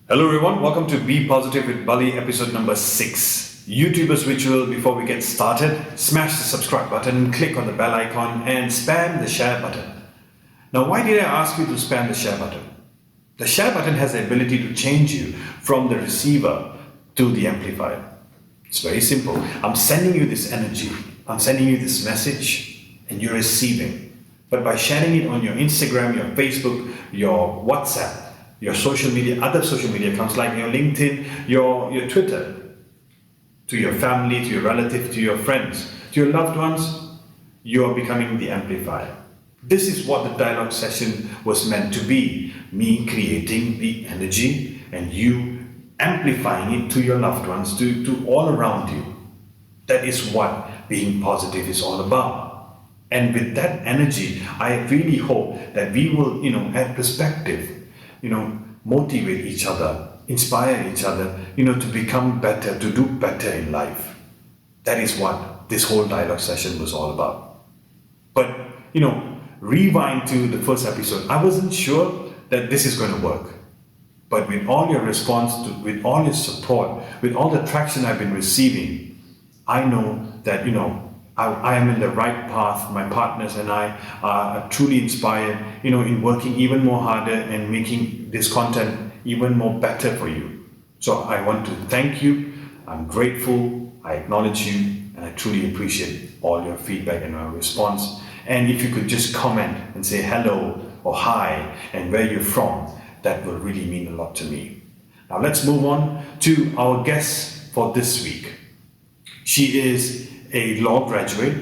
Hello everyone, welcome to Be Positive with Bally episode number 6. YouTubers ritual before we get started, smash the subscribe button, click on the bell icon and spam the share button. Now why did I ask you to spam the share button? The share button has the ability to change you from the receiver to the amplifier. It's very simple. I'm sending you this energy, I'm sending you this message and you're receiving. But by sharing it on your Instagram, your Facebook, your WhatsApp, your social media, other social media accounts like your LinkedIn, your Twitter, to your family, to your relative, to your friends, to your loved ones, you are becoming the amplifier. This is what the dialogue session was meant to be. Me creating the energy and you amplifying it to your loved ones, to all around you. That is what being positive is all about. And with that energy, I really hope that we will, add perspective, motivate each other, inspire each other, to become better, to do better in life. That is what this whole dialogue session was all about. But, rewind to the first episode. I wasn't sure that this is going to work. But with all your response, with all your support, with all the traction I've been receiving, I know that, I am in the right path. My partners and I are truly inspired, in working even more harder and making this content even more better for you. So I want to thank you. I'm grateful. I acknowledge you, and I truly appreciate all your feedback and your response. And if you could just comment and say hello or hi and where you're from, that will really mean a lot to me. Now let's move on to our guest for this week. She is a law graduate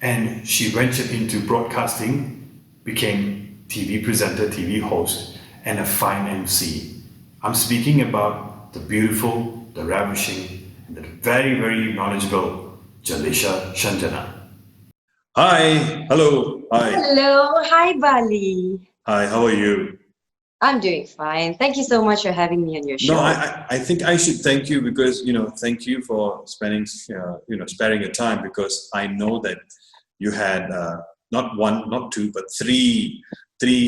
and she ventured into broadcasting, became TV presenter, TV host, and a fine MC. I'm speaking about the beautiful, the ravishing, and the very, very knowledgeable Jelisa Shanjana. Hi, hello, hi. Hello, hi Bali. Hi, how are you? I'm doing fine. Thank you so much for having me on your show. No, I think I should thank you because, thank you for spending, sparing your time, because I know that you had not one, not two, but three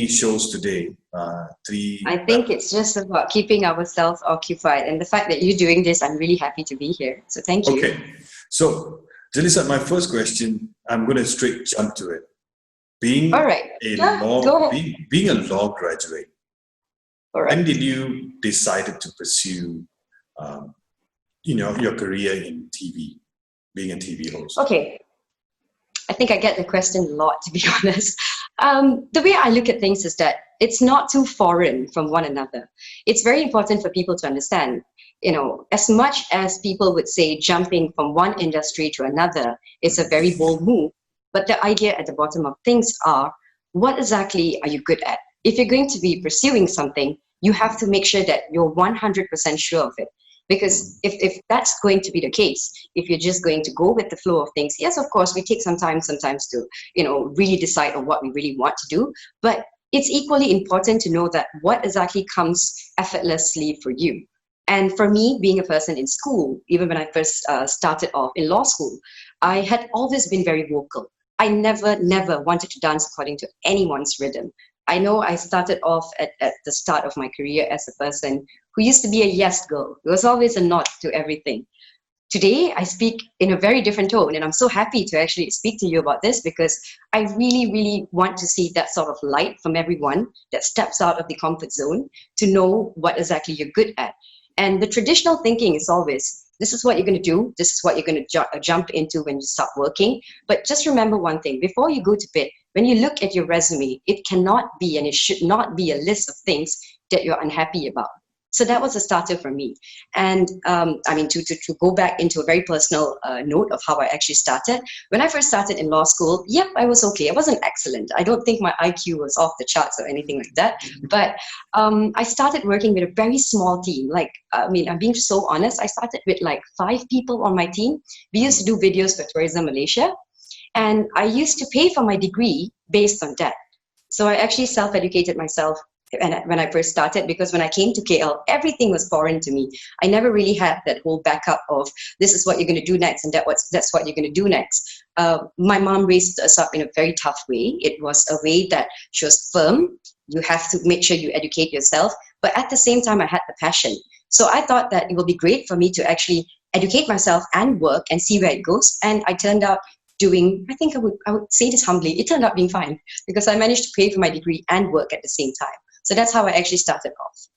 shows today. I think it's just about keeping ourselves occupied. And the fact that you're doing this, I'm really happy to be here. So thank you. Okay. So, Jelisa, my first question, I'm going to straight jump to it. Being All right. being a law graduate, all right. when did you decided to pursue, your career in TV, being a TV host? Okay. I think I get the question a lot, to be honest. The way I look at things is that it's not too foreign from one another. It's very important for people to understand, as much as people would say jumping from one industry to another is a very bold move, but the idea at the bottom of things are, what exactly are you good at? If you're going to be pursuing something, you have to make sure that you're 100% sure of it. Because if that's going to be the case, if you're just going to go with the flow of things, yes, of course, we take some time sometimes to, really decide on what we really want to do. But it's equally important to know that what exactly comes effortlessly for you. And for me, being a person in school, even when I first started off in law school, I had always been very vocal. I never wanted to dance according to anyone's rhythm. I know I started off at the start of my career as a person who used to be a yes girl. There was always a nod to everything. Today, I speak in a very different tone, and I'm so happy to actually speak to you about this because I really, really want to see that sort of light from everyone that steps out of the comfort zone to know what exactly you're good at. And the traditional thinking is always, this is what you're going to do, this is what you're going to jump into when you start working. But just remember one thing, before you go to bed, when you look at your resume, it cannot be and it should not be a list of things that you're unhappy about. So that was a starter for me. And to go back into a very personal note of how I actually started, when I first started in law school, yep, I was okay. I wasn't excellent. I don't think my IQ was off the charts or anything like that. But I started working with a very small team. I'm being so honest, I started with 5 people on my team. We used to do videos for Tourism Malaysia. And I used to pay for my degree based on that. So I actually self-educated myself when I first started, because when I came to KL, everything was foreign to me. I never really had that whole backup of this is what you're going to do next and that's what you're going to do next. My mom raised us up in a very tough way. It was a way that she was firm. You have to make sure you educate yourself. But at the same time, I had the passion. So I thought that it would be great for me to actually educate myself and work and see where it goes. And I turned out doing, I think I would say this humbly, it turned out being fine because I managed to pay for my degree and work at the same time. So that's how I actually started off.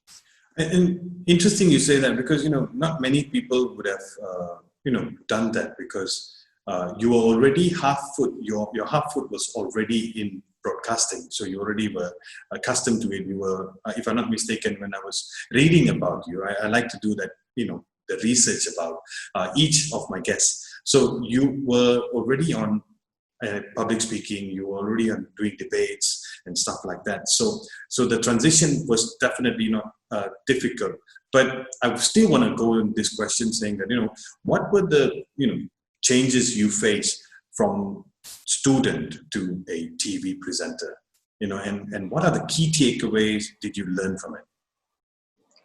And interesting you say that, because not many people would have done that, because you were already half foot. Your half foot was already in broadcasting, so you already were accustomed to it. You were, if I'm not mistaken, when I was reading about you, I like to do that, the research about each of my guests. So you were already on public speaking, you were already on doing debates and stuff like that. So the transition was definitely not difficult. But I still want to go in this question saying that, what were the, changes you faced from student to a TV presenter, and what are the key takeaways did you learn from it?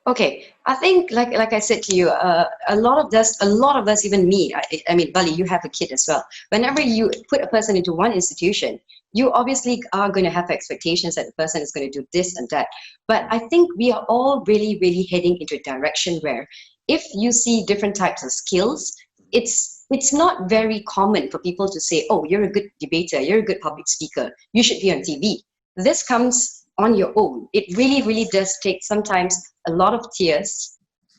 Okay, I think like I said to you, a lot of us, even me, I mean, Bally, you have a kid as well. Whenever you put a person into one institution, you obviously are going to have expectations that the person is going to do this and that. But I think we are all really, really heading into a direction where if you see different types of skills, it's not very common for people to say, oh, you're a good debater, you're a good public speaker, you should be on TV. This comes on your own. It really, really does take sometimes a lot of tears,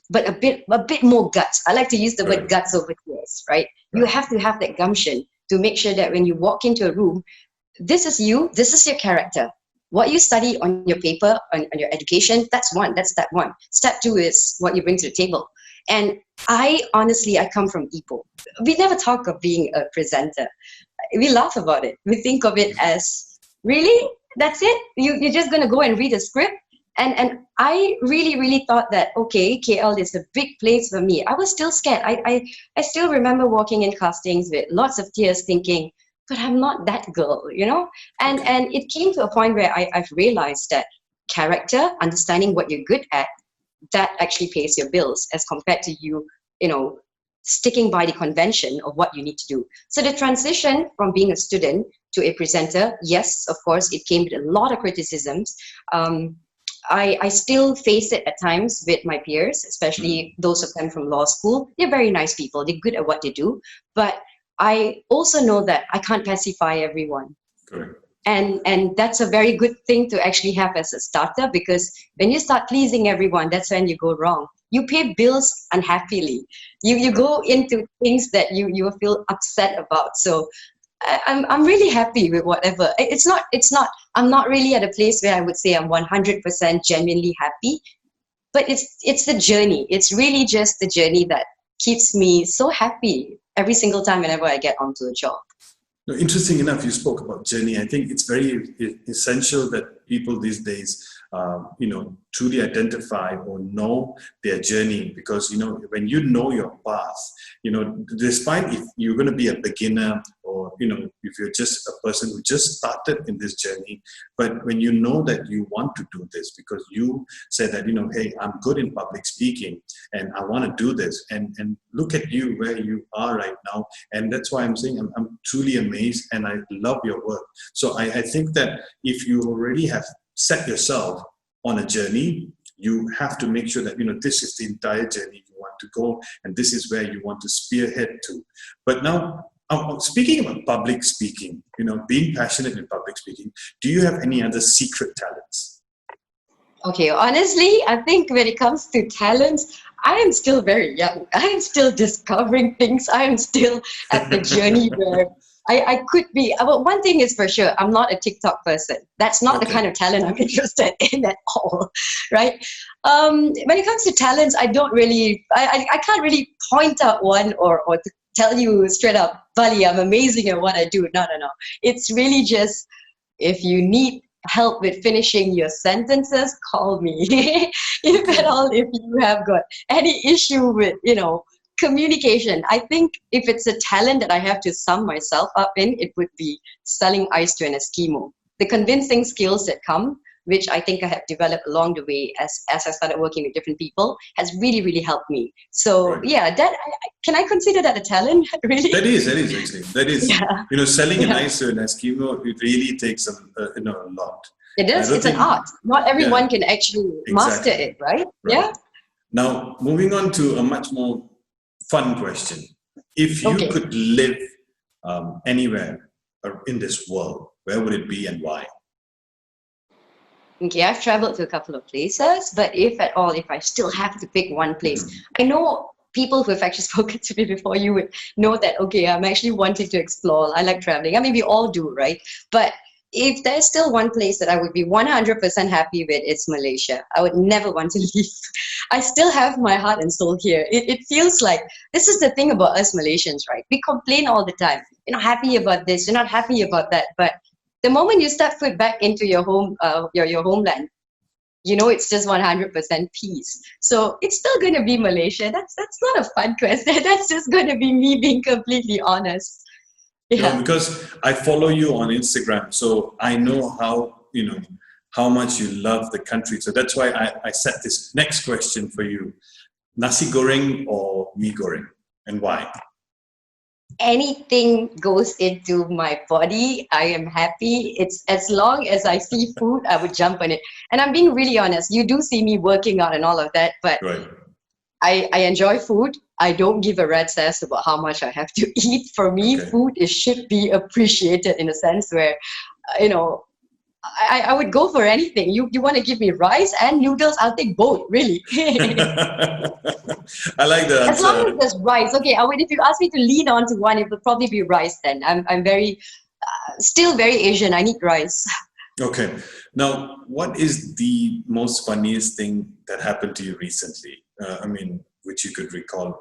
but a bit more guts. I like to use the word guts over tears, right? You have to have that gumption to make sure that when you walk into a room, this is you, this is your character. What you study on your paper, on your education, that's step one. Step two is what you bring to the table. And I come from Ipoh. We never talk of being a presenter. We laugh about it. We think of it as, really? That's it? You're just going to go and read a script? And I really, really thought that, okay, KL is a big place for me. I was still scared. I still remember walking in castings with lots of tears thinking, but I'm not that girl, And it came to a point where I've realized that character, understanding what you're good at, that actually pays your bills as compared to you, sticking by the convention of what you need to do. So the transition from being a student to a presenter, yes, of course, it came with a lot of criticisms. I still face it at times with my peers, especially those of them from law school. They're very nice people. They're good at what they do. But I also know that I can't pacify everyone. Correct. And that's a very good thing to actually have as a starter, because when you start pleasing everyone, that's when you go wrong. You pay bills unhappily. You go into things that you feel upset about. So I'm really happy with whatever. It's not. I'm not really at a place where I would say I'm 100% genuinely happy, but it's the journey. It's really just the journey that keeps me so happy every single time whenever I get onto a job. No, interesting enough, you spoke about journey. I think it's very essential that people these days, truly identify or know their journey, because, when you know your path, despite if you're going to be a beginner or, if you're just a person who just started in this journey, but when you know that you want to do this because you said that, hey, I'm good in public speaking and I want to do this, and look at you where you are right now. And that's why I'm saying I'm truly amazed and I love your work. So I think that if you already have set yourself on a journey, you have to make sure that, this is the entire journey you want to go, and this is where you want to spearhead to. But now, speaking about public speaking, being passionate in public speaking, do you have any other secret talents? Okay, honestly, I think when it comes to talents, I am still very young. I am still discovering things. I am still at the journey where I could be. Well, one thing is for sure, I'm not a TikTok person. That's not the kind of talent I'm interested in at all, right? When it comes to talents, I don't really, I can't really point out one or to tell you straight up, Bally, I'm amazing at what I do. No. It's really just, if you need help with finishing your sentences, call me. If at all, if you have got any issue with, communication, I think if it's a talent that I have to sum myself up in, it would be selling ice to an Eskimo. The convincing skills that come which I think I have developed along the way as I started working with different people, has really, really helped me. So Right. yeah, can I consider that a talent? Really? That is actually. That is, Yeah. selling an Yeah. ice to an Eskimo, it really takes a lot. It I is. don't It's an think- art. Not everyone Yeah, can actually master exactly. it, right? Right. Yeah. Now, moving on to a much more fun question. If you Okay. could live anywhere in this world, where would it be and why? Okay, I've traveled to a couple of places, but if at all, if I still have to pick one place, Mhm. I know people who have actually spoken to me before you would know that, okay, I'm actually wanting to explore. I like traveling. I mean, we all do, right? But if there's still one place that I would be 100% happy with, it's Malaysia. I would never want to leave. I still have my heart and soul here. It feels like, this is the thing about us Malaysians, right? We complain all the time. You're not happy about this, you're not happy about that. But the moment you step foot back into your home, your homeland, it's just 100% peace. So it's still going to be Malaysia. That's not a fun question. That's just going to be me being completely honest. Yeah. Because I follow you on Instagram, so I know how much you love the country. So that's why I set this next question for you: nasi goreng or mee goreng, and why? Anything goes into my body, I am happy. It's as long as I see food, I would jump on it. And I'm being really honest. You do see me working out and all of that, but Right. I enjoy food. I don't give a rat's ass about how much I have to eat. For me, Okay. food should be appreciated in a sense where, I would go for anything. You want to give me rice and noodles, I'll take both, really. I like the As long as answer. there's rice. Okay, if you ask me to lean on to one, it would probably be rice then. I'm very, still very Asian. I need rice. Okay. Now, what is the most funniest thing that happened to you recently? Which you could recall?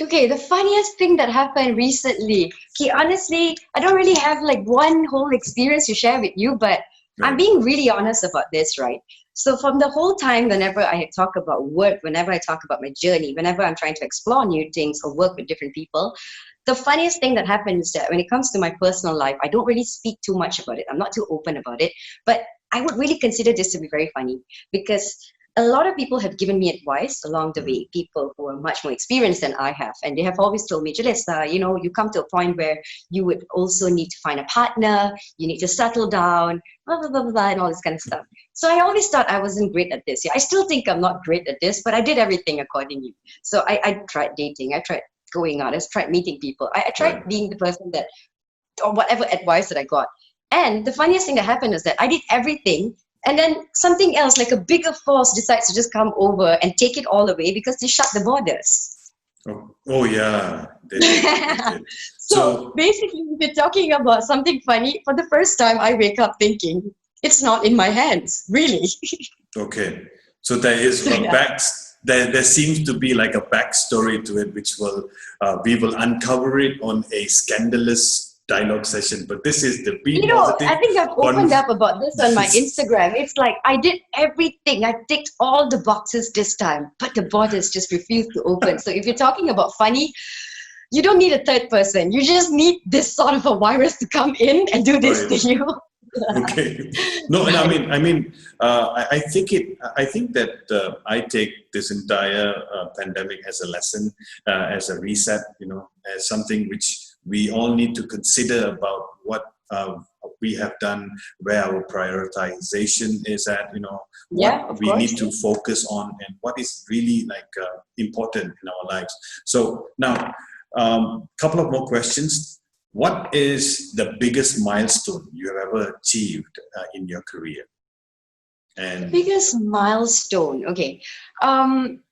Okay, the funniest thing that happened recently. Okay, honestly, I don't really have like one whole experience to share with you, but I'm Right. being really honest about this, right? So from the whole time, whenever I talk about work, whenever I talk about my journey, whenever I'm trying to explore new things or work with different people, the funniest thing that happens is that when it comes to my personal life, I don't really speak too much about it. I'm not too open about it, but I would really consider this to be very funny because a lot of people have given me advice along the way, people who are much more experienced than I have. And they have always told me, Jelisa, you come to a point where you would also need to find a partner, you need to settle down, blah, blah, blah, blah, blah, and all this kind of stuff. So I always thought I wasn't great at this. Yeah, I still think I'm not great at this, but I did everything accordingly. So I tried dating, I tried going out, I tried meeting people, I tried Right. being the person that, or whatever advice that I got. And the funniest thing that happened is that I did everything, and then something else, like a bigger force, decides to just come over and take it all away because they shut the borders. Oh yeah, they did. They did. So basically, if you're talking about something funny, for the first time, I wake up thinking, it's not in my hands, really. Okay. So there is So, a yeah. there seems to be like a backstory to it, which we will uncover it on a scandalous dialogue session. But this is the Be Positive. I think I've opened up about this on my Instagram. It's like I did everything. I ticked all the boxes this time, but the borders just refused to open. So if you're talking about funny, you don't need a third person. You just need this sort of a virus to come in and do this Right. to you. Okay. No, and I think that I take this entire pandemic as a lesson, as a reset, as something which we all need to consider about what we have done, where our prioritization is at, Yeah, what of we course. need to focus on, and what is really important in our lives. So now, couple of more questions. What is the biggest milestone you have ever achieved in your career? And Biggest milestone. Okay. I'm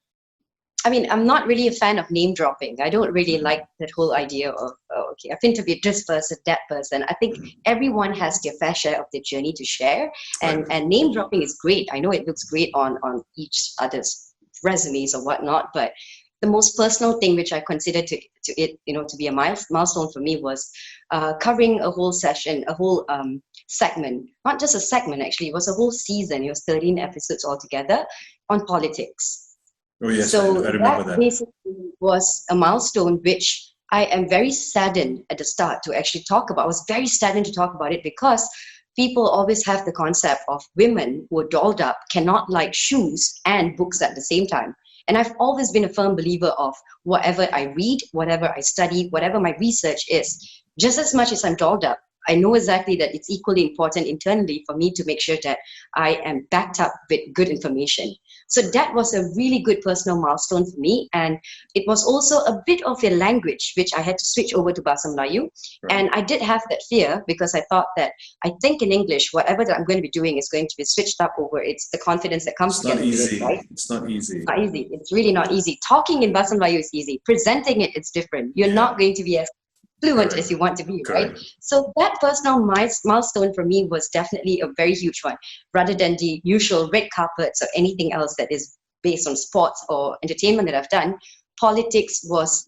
not really a fan of name dropping. I don't really like that whole idea of, okay, I've interviewed this person, that person. I think everyone has their fair share of their journey to share. And name dropping is great. I know it looks great on each other's resumes or whatnot, but the most personal thing which I consider to be a milestone for me was covering a whole session, a whole segment, not just a segment actually, it was a whole season. It was 13 episodes altogether on politics. oh yes, So I remember that that. basically was a milestone which I am very saddened at the start to actually talk about. I was very saddened to talk about it because people always have the concept of women who are dolled up cannot like shoes and books at the same time. And I've always been a firm believer of whatever I read, whatever I study, whatever my research is, just as much as I'm dolled up, I know exactly that it's equally important internally for me to make sure that I am backed up with good information. So that was a really good personal milestone for me. And it was also a bit of a language, which I had to switch over to Bahasa Melayu. Right. And I did have that fear because I thought that I think in English, whatever that I'm going to be doing is going to be switched up over. It's the confidence that comes together with it, right? It's not easy. It's not easy. It's really not easy. Talking in Bahasa Melayu is easy. Presenting it, it's different. You're not going to be as fluent as you want to be, right? So that personal milestone for me was definitely a very huge one, rather than the usual red carpets or anything else that is based on sports or entertainment that I've done. Politics was,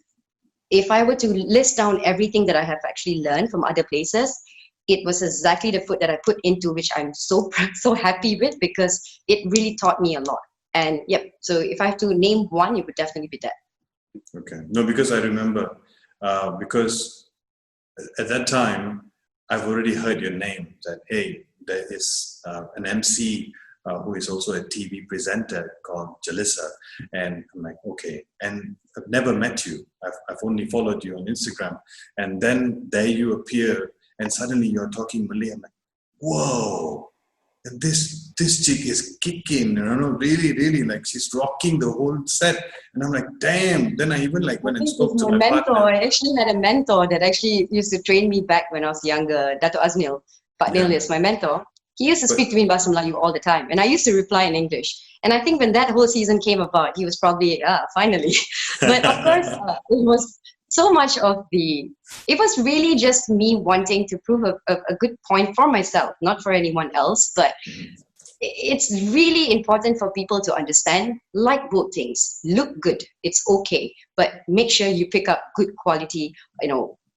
if I were to list down everything that I have actually learned from other places, it was exactly the foot that I put into, which I'm so happy with, because it really taught me a lot. And yep, so if I have to name one, it would definitely be that. Okay. No, because I remember, because at that time, I've already heard your name, that, hey, there is an MC who is also a TV presenter called Jelisa. And I'm like, okay. And I've never met you. I've only followed you on Instagram. And then there you appear, and suddenly you're talking Malay. I'm like, whoa. And this chick is kicking, really, like she's rocking the whole set. And I'm like, damn. Then I even like went and spoke to my mentor. partner. I actually had a mentor that actually used to train me back when I was younger, Datuk Aznil. Aznil is my mentor. He used to speak to me in Bahasa Melayu all the time. And I used to reply in English. And I think when that whole season came about, he was probably, finally. But of course, it was so much of it was really just me wanting to prove a good point for myself, not for anyone else. But it's really important for people to understand, like both things, look good, it's okay, but make sure you pick up good quality,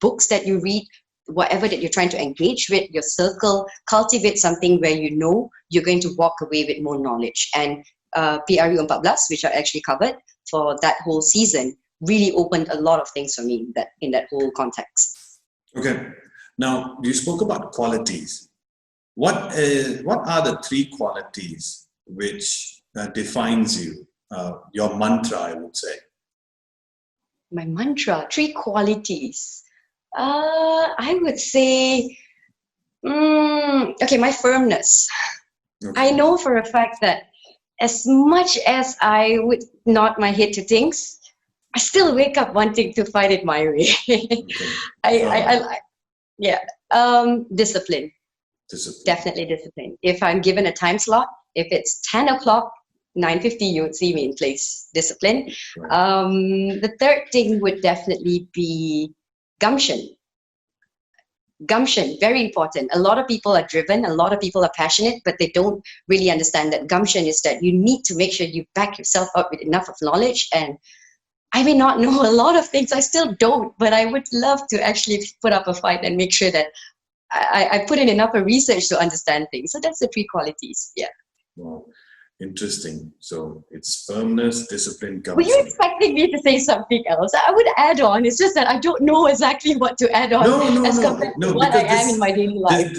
books that you read, whatever that you're trying to engage with, your circle, cultivate something where you know you're going to walk away with more knowledge. And PRU 14, which I actually covered for that whole season, really opened a lot of things for me in that whole context. Okay. Now, you spoke about qualities. What are the 3 qualities which defines you? Your mantra, I would say. My mantra, 3 qualities. I would say, my firmness. Okay. I know for a fact that as much as I would nod my head to things, I still wake up wanting to fight it my way. Discipline. Definitely discipline. If I'm given a time slot, if it's 10 o'clock, 9:50, you would see me in place. Discipline. Right. The third thing would definitely be gumption. Gumption, very important. A lot of people are driven, a lot of people are passionate, but they don't really understand that gumption is that you need to make sure you back yourself up with enough of knowledge. And I may not know a lot of things, I still don't, but I would love to actually put up a fight and make sure that I put in enough research to understand things. So that's the 3 qualities, yeah. Wow, interesting. So it's firmness, discipline, gumption. Were you expecting me to say something else? I would add on. It's just that I don't know exactly what to add on compared to what I am in my daily life.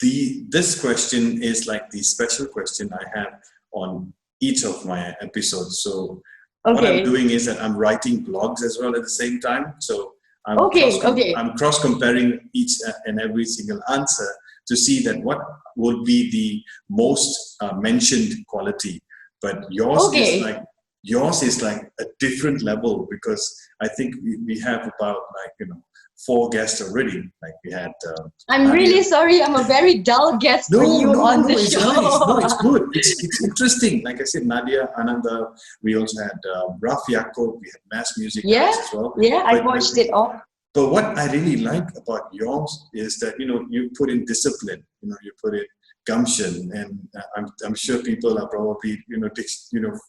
This question is like the special question I have on each of my episodes. So what I'm doing is that I'm writing blogs as well at the same time. So I'm cross-comparing each and every single answer to see that what would be the most mentioned quality. But yours is like a different level, because I think we have about 4 guests already. Like we had. I'm really sorry. I'm a very dull guest for you on the show. Nice. No, it's good. It's interesting. Like I said, Nadia, Ananda. We also had Raf Yacob. We had Mass Music as well. Yeah, I watched it all. But what I really like about yours is that you put in discipline. You put in gumption, and I'm sure people are probably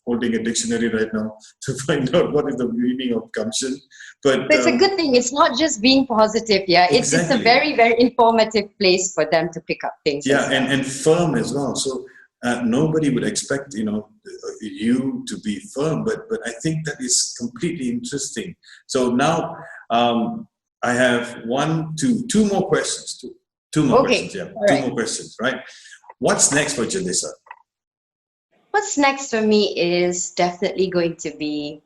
holding a dictionary right now to find out what is the meaning of gumption. But it's a good thing. It's not just being positive. Yeah, it's a very, very informative place for them to pick up things. Yeah, and firm as well. So nobody would expect you to be firm, but I think that is completely interesting. So now I have 2 more questions. Two more Okay, questions, yeah. all Two right. more questions, right? What's next for Jelisa? What's next for me is definitely going to be,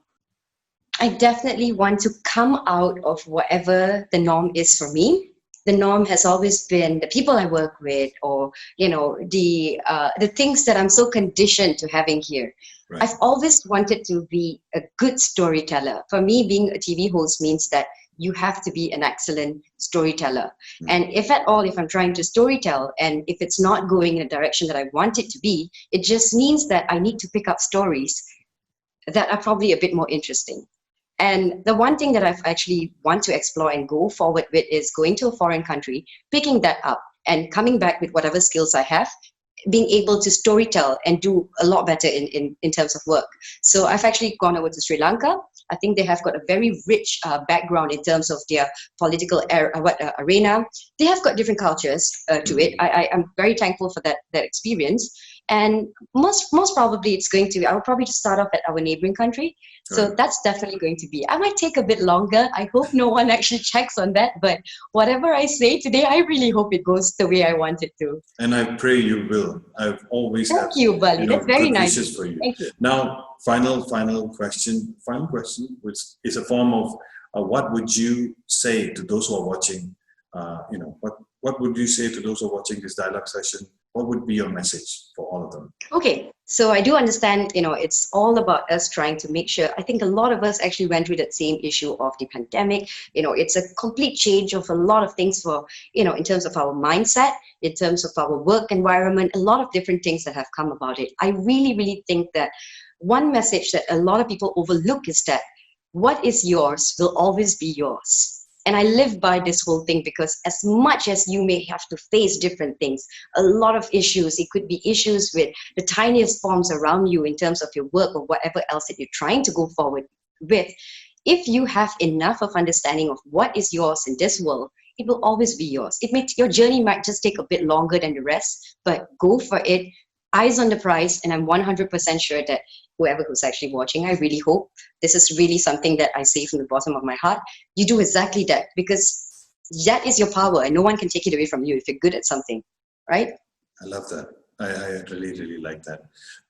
I definitely want to come out of whatever the norm is for me. The norm has always been the people I work with, or the things that I'm so conditioned to having here. Right. I've always wanted to be a good storyteller. For me, being a TV host means that you have to be an excellent storyteller. And if at all, if I'm trying to storytell and if it's not going in a direction that I want it to be, it just means that I need to pick up stories that are probably a bit more interesting. And the one thing that I've actually want to explore and go forward with is going to a foreign country, picking that up and coming back with whatever skills I have, being able to storytell and do a lot better in terms of work. So I've actually gone over to Sri Lanka. I think they have got a very rich background in terms of their political arena. They have got different cultures to it. I'm very thankful for that experience. And most probably it's going to be, I'll probably just start off at our neighboring country. So that's definitely going to be, I might take a bit longer. I hope no one actually checks on that. But whatever I say today, I really hope it goes the way I want it to. And I pray you will. I've always Thank you, Bally. That's very good nice. wishes for you. Thank you. Now, final question, which is a form of what would you say to those who are watching? What would you say to those who are watching this dialogue session? What would be your message for all of them? Okay, so I do understand, it's all about us trying to make sure. I think a lot of us actually went through that same issue of the pandemic. It's a complete change of a lot of things for, in terms of our mindset, in terms of our work environment, a lot of different things that have come about it. I really, really think that one message that a lot of people overlook is that what is yours will always be yours. And I live by this whole thing because as much as you may have to face different things, a lot of issues, it could be issues with the tiniest forms around you in terms of your work or whatever else that you're trying to go forward with. If you have enough of understanding of what is yours in this world, it will always be yours. Your journey might just take a bit longer than the rest, but go for it. Eyes on the prize, and I'm 100% sure that whoever who's actually watching, I really hope this is really something that I say from the bottom of my heart. You do exactly that, because that is your power and no one can take it away from you if you're good at something, right? I love that. I really, really like that,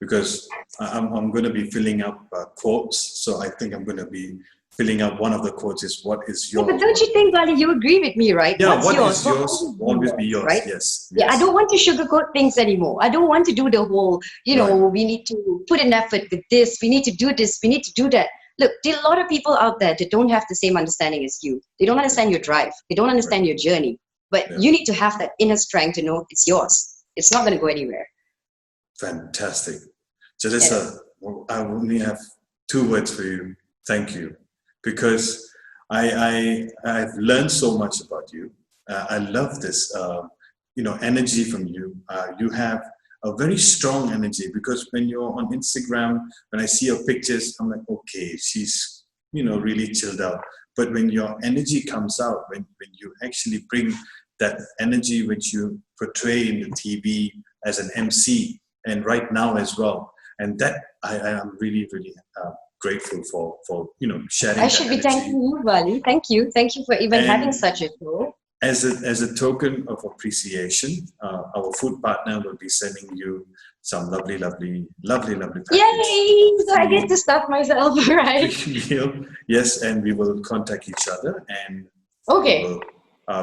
because I'm going to be filling up quotes. So I think I'm going to be filling up one of the quotes is, what is yours? But don't you think, Bally, you agree with me, right? Yeah, What's what yours is yours will always be yours, right? yes. Yeah, I don't want to sugarcoat things anymore. I don't want to do the whole, we need to put an effort with this, we need to do this, we need to do that. Look, there are a lot of people out there that don't have the same understanding as you. They don't understand your drive. They don't understand your journey. But you need to have that inner strength to know it's yours. It's not going to go anywhere. Fantastic. Jelisa, I only have 2 words for you. Thank you. Because I've learned so much about you. I love this, energy from you. You have a very strong energy, because when you're on Instagram, when I see your pictures, I'm like, okay, she's, really chilled out. But when your energy comes out, when you actually bring that energy which you portray in the TV as an MC, and right now as well, and that I am really, really grateful for sharing. I should be thanking you, Bally. Thank you for even having such a show. As a token of appreciation, our food partner will be sending you some lovely package. Yay! So I get to stuff myself, right? Meal. Yes, and we will contact each other, and okay.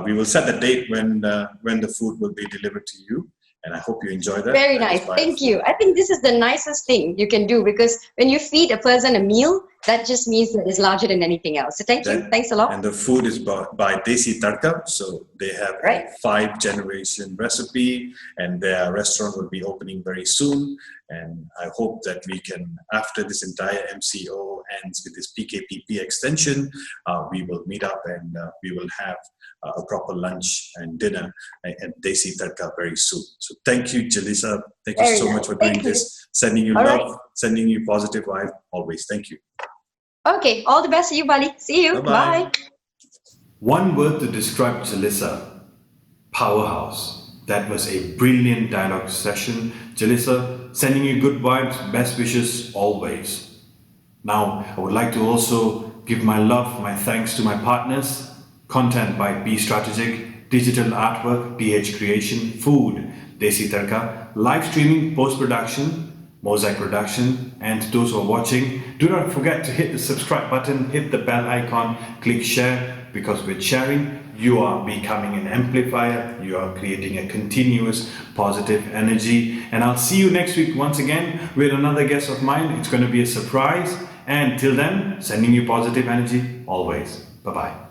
We will set the date when the food will be delivered to you. And I hope you enjoy that. Very nice. Thank you. I think this is the nicest thing you can do, because when you feed a person a meal, that just means that it's larger than anything else. So thank you. Thanks a lot. And the food is by Desi Tadka. So they have a 5-generation recipe, and their restaurant will be opening very soon. And I hope that we can, after this entire MCO ends with this PKPP extension, we will meet up and we will have a proper lunch and dinner at Desi Tadka very soon. So thank you, Jelisa. Thank you so much for doing this. Sending you love, sending you positive vibe always. Thank you. Okay, all the best to you, Bally. See you. Bye-bye. Bye. One word to describe Jelisa: powerhouse. That was a brilliant dialogue session. Jelisa, sending you good vibes, best wishes always. Now, I would like to also give my love, my thanks to my partners. Content by Be Strategic, digital artwork, PH creation, food, Desi Tarka, live streaming, post-production, mosaic production, and to those who are watching, do not forget to hit the subscribe button, hit the bell icon, click share, because with sharing, you are becoming an amplifier, you are creating a continuous positive energy. And I'll see you next week once again with another guest of mine. It's going to be a surprise. And till then, sending you positive energy always. Bye-bye.